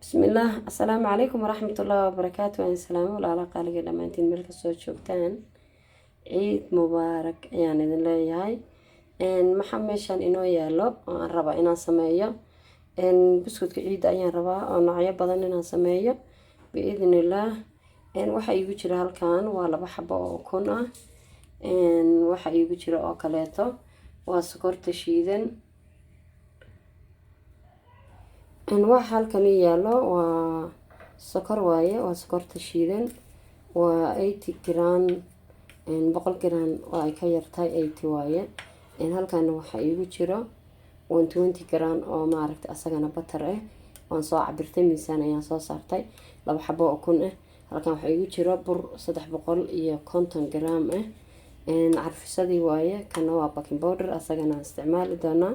بسم الله. السلام عليكم ورحمة الله وبركاته. وإن سلام ولا قال قد ما أنتين ملك الصوت شوكتان عيد مبارك يعني ذن لا يهاي إن محمشان إنه يالو ربا إنا سمايا إن بسكوت عيد أيان ربا أنا عيب بدن إنا سمايا بإذن الله. إن waxa igu jira halkan waa laba xabo oo kun ah. Waxa igu jira oo kaleeto waa sokorta shiidan. waxa halkan yaalo waa sokor waaye, waa sokorta shiidan, waa 80 gram, 100 gram oo ay ka yartahay 80 waaye. halkan waxa igu jira 120 gram oo maaragtay asagana butter ah. waan soo cabirtay miisaan ayaan soo saartay laba xabo oo kun ah. halkan waxa igu jira bur 350 gram ah. carfisadii waaye, kana waa baking powder asagana isticmaali doonaa.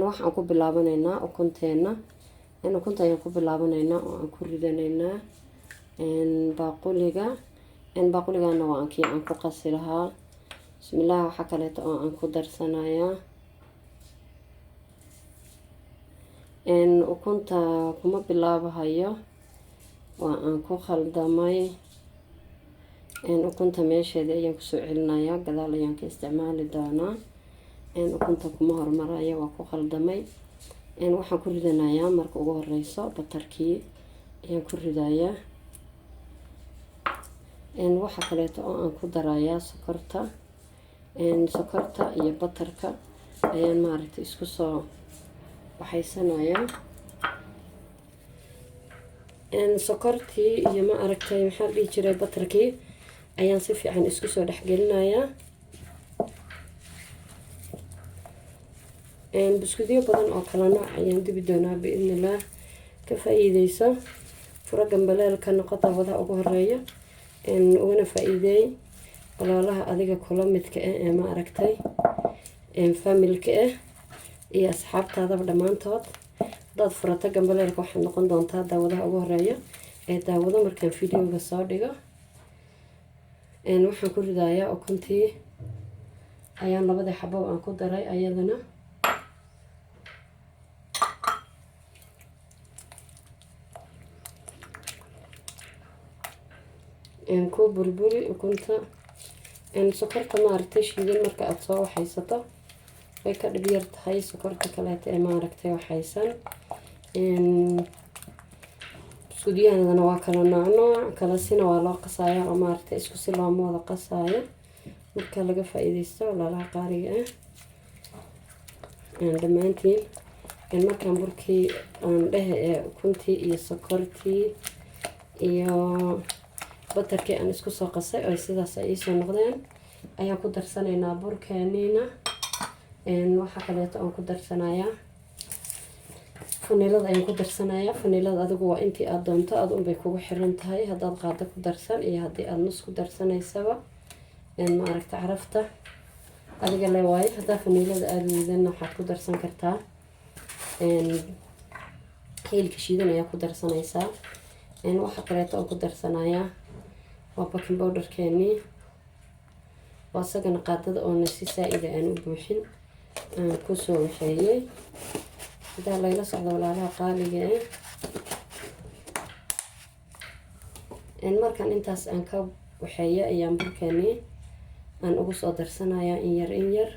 waxaan ku bilaabanaynaa ukunteena. ukunta ayaan ku bilaabanaynaa oo aan ku ridanaynaa baaquliga. baaquligana waa kii aan ku qasi lahaa. bismillaah. waxa kaleeto oo aan ku darsanayaa ukunta kuma bilaabahayo, waa aan ku khaldamay. ukunta meesheeda ayaan kusoo celinayaa, gadaal ayaan ka isticmaali doonaa. ukunta kuma hormarayo, waa ku khaldamay. waxaan ku ridanayaa marka ugu horeyso batarkii ayaan ku ridayaa. waxa kaleeto oo aan ku darayaa sokorta. sokorta iyo batarka ayaan maaragtay isku soo waxaysanayaa. sokortii iyo ma aragtay maxaa la dhihi jiray batarkii ayaan si fiican isku soo dhexgelinayaa. buskudyo badan oo kala nooc ayaan dibi doonaa biidnillaah. ka faa'iideyso furo gambaleelka noqota wada ugu horeeya. ugana faa'iideey walaalaha adiga kula midka ah ee ma aragtay familka ah iyo asxaabtaadaba dhammaantood. dad furata gambaleelka waxaad noqon doontaa daawadaha ugu horeeya ee daawado markaan fiidiyowga soo dhigo. waxaan ku ridayaa ukuntii ayaan labada xabo aan ku daray ayadana. ku burburi ukunta. sokorta maaragtay shiidan marka aad soo waxaysato way ka dhib yar tahay sokorta kaleeto ee maaragtay waxaysan. buskudyahanadana waa kala nooc kala sina waa loo qasayaa oo maaragtay isku si looma wada qasaayo. marka laga faa'iideysto walaalaha qaaliga ah dhammaantiin. markaan burkii aan dhehe ee ukuntii iyo sokortii iyo batarkii aan isku soo qasay oo sidaas ay soo noqdeen ayaan ku darsanaynaa burkeeniina. waxa kaleeto aan ku darsanayaa faniilada ayaan ku darsanayaa. faniilada adigu waa intii aad doonto, aad unbay kugu xiran tahay haddaad qaado ku darsan iyo haddii aad nus ku darsanaysaba. ma aragta carafta adiga le waaye. haddaa faniilada aada weydana waxaad ku darsan kartaa hilka shiidan ayaa ku darsanaysaa. waxa kaleeto aan ku darsanayaa waa baking powderkeenii. waa isagana qaadada oona si saa-ida aan u buuxin aan kusoo waxeeyey. haddaa layla socdo walaalaha qaaliga ah. markaan intaas aan ka waxeeya ayaan burkeenii aan ugu soo darsanayaa in yar in yar.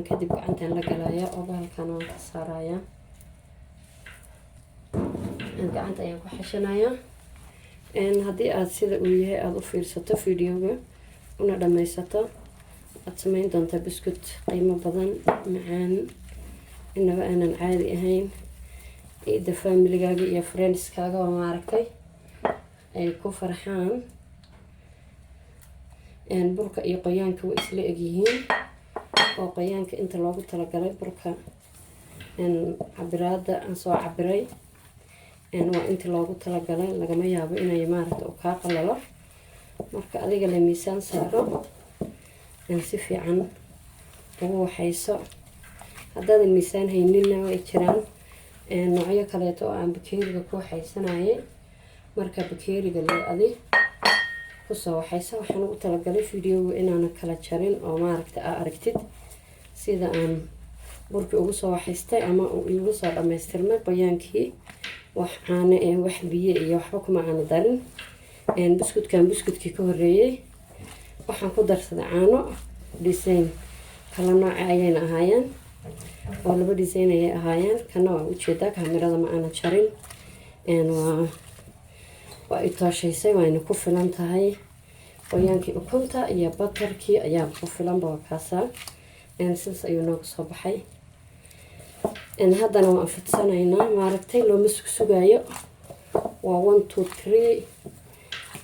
kadib gacantaan la galayaa oo bahalkan waan ka saarayaa. gacanta ayaan ku xashanayaa. haddii aad sida uu yahay aada u fiirsato fiidiyowga una dhammaysato waxaad samayn doontaa buskut qiimo badan, macaan, inaba aanan caadi ahayn. ciida familigaaga iyo friendskaaga oo maaragtay ay ku farxaan. burka iyo qoyaanka way isla egyihiin oo qoyaanka inta loogu talagalay burka cabiraada aan soo cabiray waa inta loogu talagalay. lagama yaabo inay maaragtay kaa qalalo. marka adiga la miisaan saaro si fiican ugu waxayso. haddaadan miisaan haynina way jiraan noocyo kaleeto oo aan bakeeriga ku waxaysanayay. marka bakeeriga le adi kusoo waxayse waxaan ugu talagalay videoga inaana kala jarin oo maaragta aa aragtid sida aan burkii ugu soo waxaystay ama uu igu soo dhamaystirmay qoyaankii wax caano wax biyo iyo waxba kuma aana darin buskudkii ka horeeyay waxaan ku darsaday caano design kala nooc ayayna ahaayeen oo laba design ayay ahaayeen kana waa ujeedaa kaamirada ma aana jarin waa itooshaysay waana ku filan tahay qoyaankii ukunta iyo batarkii ayaa ku filan bawakaasa sidaas ayuu nooga soo baxay haddana waan fidsanaynaa maaragtay looma sugaayo waa 1 2 3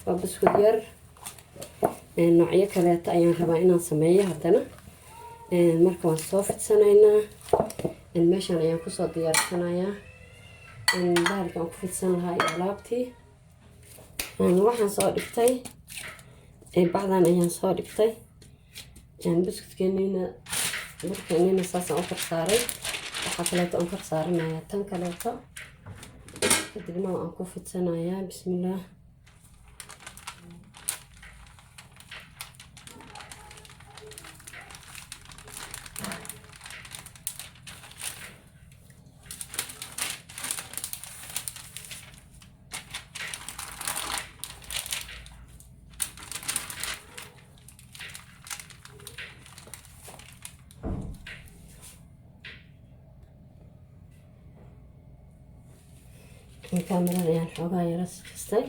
waa buskud yar noocyo kaleeta ayaan rabaa inaan sameeyo haddana marka waan soo fidsanaynaa meeshaan ayaan kusoo diyaarsanayaa bahalka aan ku fidsan lahaa iyo alaabtii waxaan soo dhigtay bacdan ayaan soo dhigtay buskudkeenina burkeenina saasaan u karsaaray waxaa kaleeto aan karsaaranaya tan kaleeto kadibna waan ku fidsanayaa bismillaah كاميرا يعني حوغا يرس كستي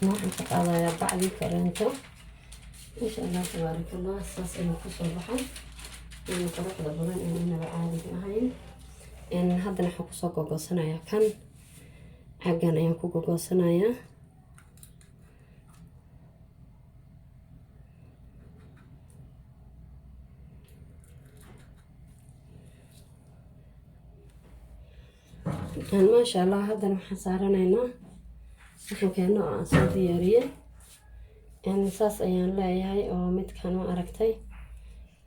waxaan ka qaadayaa bacdii kaleento insha allah tabaaraka allah saas ayuu kusoo baxay quruxda badan inaba caadiga ahayn haddana waxaan kusoo gogoosanayaa kan caggan ayaan ku gogoosanayaa maasha allah haddana waxaan saaranaynaa saxankeena oo aan soo diyaariyey saas ayaan leeyahay oo midkan ma aragtay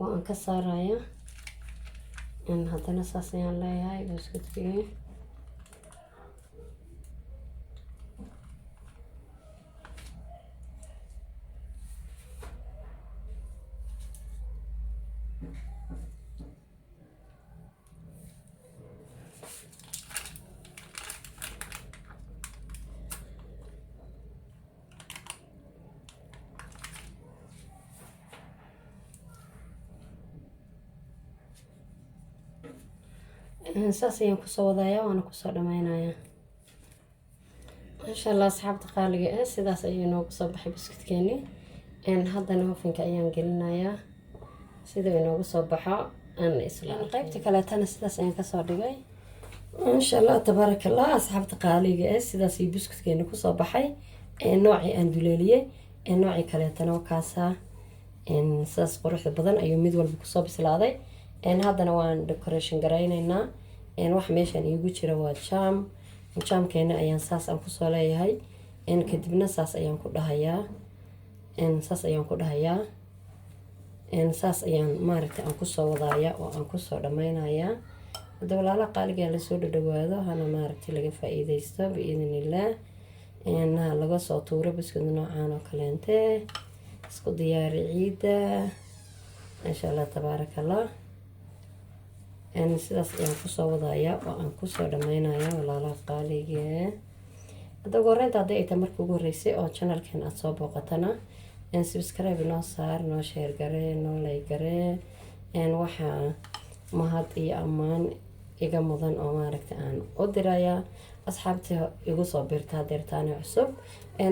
oo aan ka saaraya haddana saas ayaan leeyahay buskudkii saas ayaan kusoo wadayaa waana kusoo dhameynayaa insha allah asxaabta qaaliga sidaas ayuu noogu soo baxay buskudkeeni haddana ovenka ayaan gelinayaa sida inoogu soo baxo qaybta kaleetana sidaas ayaan kasoo dhigay insha allah tabaaraka allah asxaabta qaaliga sidaas ayuu buskudkeeni kusoo baxay noocii aan duleeliyey noocii kaleetana wakaasaa sidaas quruxda badan ayuu mid walba kusoo bislaaday haddana waan decoration garaynaynaa wax meeshan iigu jira waa jaamkeena ayaan saas aan kusoo leeyahay kadibna saas ayaan ku dhahayaa saas ayaan maaragtay aan kusoo wadaaya oo aan kusoo dhameynayaa hadda walaalaha qaaligaa lasoo dhadhawaado hana maaragtay laga faa-iideysto biidnillaah laga soo tuuro buskud noocaan oo kaleente isku diyaari ciida insha allah tabaaraka allah sidaas ayaan kusoo wadayaa oo aan kusoo dhameynayaa walaalaha qaaliga. hadda ugu horreynta haddii ay tahay markii ugu horreysay oo channelkan aad soo booqatana subscribe noo saar, noo share garee, noo like garee. waxaa mahad iyo ammaan iga mudan oo maaragta aan u dirayaa asxaabta igu soo birta deertaane cusub.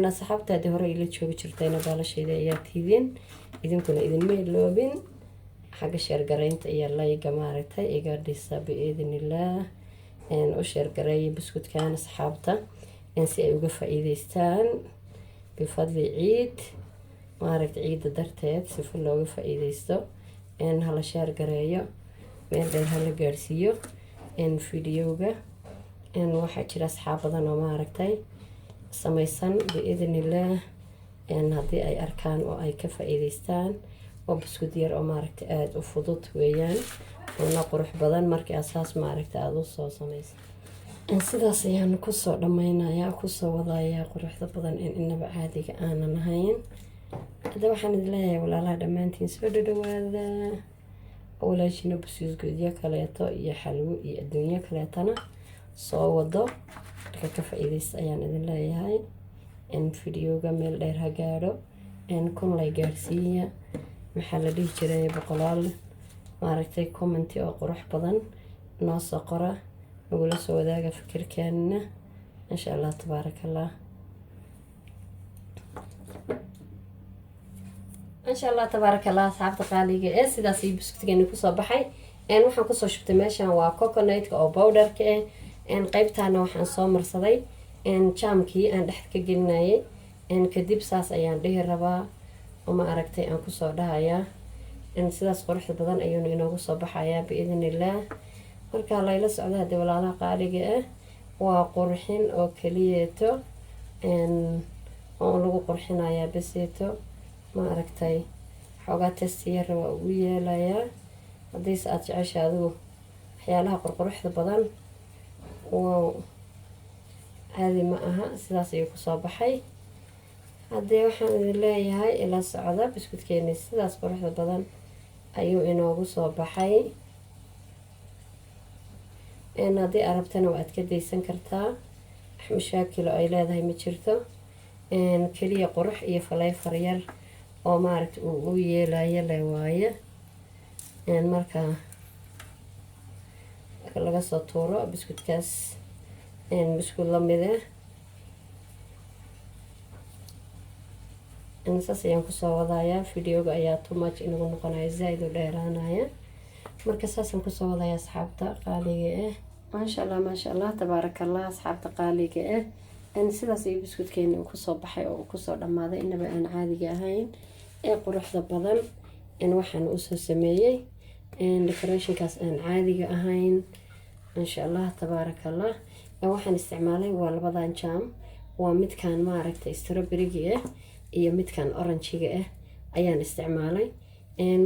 asxaabta haddii hore ila joogi jirtayna baalashayda ayaa tiidin, idinkuna idinma iloobin xagga sheergaraynta iyo layga maaragtay iga dhisa biidnillaah. u sheergareeya buskudkan asxaabta si ay uga faa'iidaystaan bifadli ciid maaragta ciida darteed sifa looga faa'iidaysto. hala sheergareeyo, meel dheer hala gaarsiiyo videoga. waxaa jira asxaab badan oo maaragtay samaysan biidnillaah haddii ay arkaan oo ay ka faa'iidaystaan. oo buskud yar oo maaragtay aada u fudud weeyaan, una qurux badan markii asaas maaragtay aada u soo samaysa. sidaas ayaan kusoo dhameynayaa, kusoo wadayaa quruxda badan inaba caadiga aanan ahayn. hadda waxaan idin leeyahay walaalaha dhammaantiin soo dhawaada. walaashina buskuudyo kaleeto iyo xalwo iyo adduunyo kaleetana soo wado marka ka faa'iidaysta ayaan idin leeyahay. videoga meel dheer ha gaadho, kun lay gaarsiiya. maxaa la dhihi jiray boqolaal maaragtay commenti oo qurux badan noo soo qora, nagula soo wadaaga fikirkeena insha allah tabaarakallah. insha allah tabaarakallah asxaabta qaaliga sidaas iyo buskudkeeni kusoo baxay. waxaan kusoo shubtay meeshan waa coconutka oo powderka qaybtaana waxaan soo marsaday jaamkii aan dhexda ka gelinayay. kadib saas ayaan dhihi rabaa oo ma aragtay aan kusoo dhahayaa. sidaas quruxda badan ayuuna inoogu soo baxayaa biidnillaah. markaa layla socda haddii walaalaha qaaliga waa qurxin oo keliyeeto oo lagu qurxinayaa baseeto ma aragtay. xoogaa testiyara waa ugu yeelayaa haddiise aada jecesha adigu waxyaalaha qurquruxda badan wow caadi ma aha. sidaas ayuu kusoo baxay. haddii waxaan idin leeyahay ila socda buskudkeeni sidaas quruxda badan ayuu inoogu soo baxay. haddii arabtana waad ka daysan kartaa, wax mashaakilo ay leedahay ma jirto. keliya qurux iyo faleefar yar oo maaragta uu u yeelayo le waaye. marka laga soo tuuro buskudkaas buskud lamida saas ayaan kusoo wadayaa. videoga ayaa too much inagu noqonaya, zaaid u dheeraanaya. marka saasaan kusoo wadaya asxaabta qaaliga maasha allah tabaarakallah asxaabta qaaliga sidaas iyo buskudkeeni uu kusoo baxay oo uu kusoo dhammaaday inaba aan caadiga ahayn quruxda badan. waxaan usoo sameeyey decorationkaas aan caadiga ahayn insha allah tabaarakallah. waxaan isticmaalay waa labadan jaam, waa midkan maaragtay strawberryga iyo midkan oranjiga ayaan isticmaalay.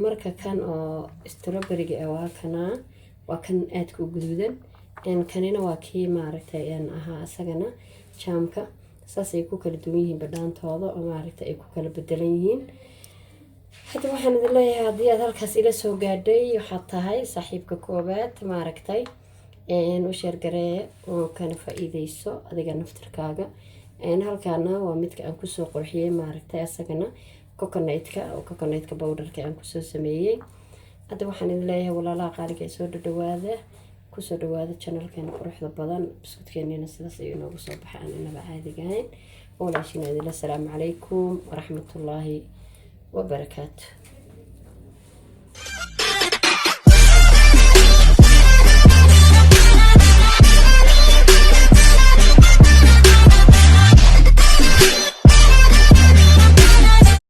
marka kan oo strawberryga waa kanaa, waa kan aadka u guduudan. kanina waa kii maaragtay ahaa isagana jaamka. saas ay ku kala duwan yihiin badhaantooda oo maaragtay ay ku kala bedelan yihiin. hadda waxaan idin leeyahay haddii aad halkaas ila soo gaadhay waxaad tahay saaxiibka koobaad maaragtay u sheergaree oo kana faa'iidayso adiga naftirkaaga. halkaana waa midka aan kusoo qurxiyey maaragtay asagana coconutka powderka aan kusoo sameeyey. hadda waxaan idin leeyahay walaalaha qaaliga soo dhawaada, kusoo dhawaada channelkeena quruxda badan. buskudkeenina sidaas ayuu inoogu soo baxay aan inaba caadiga ahayn. walaashina idinla salaamu calaykum waraxmatullaahi wabarakaatu.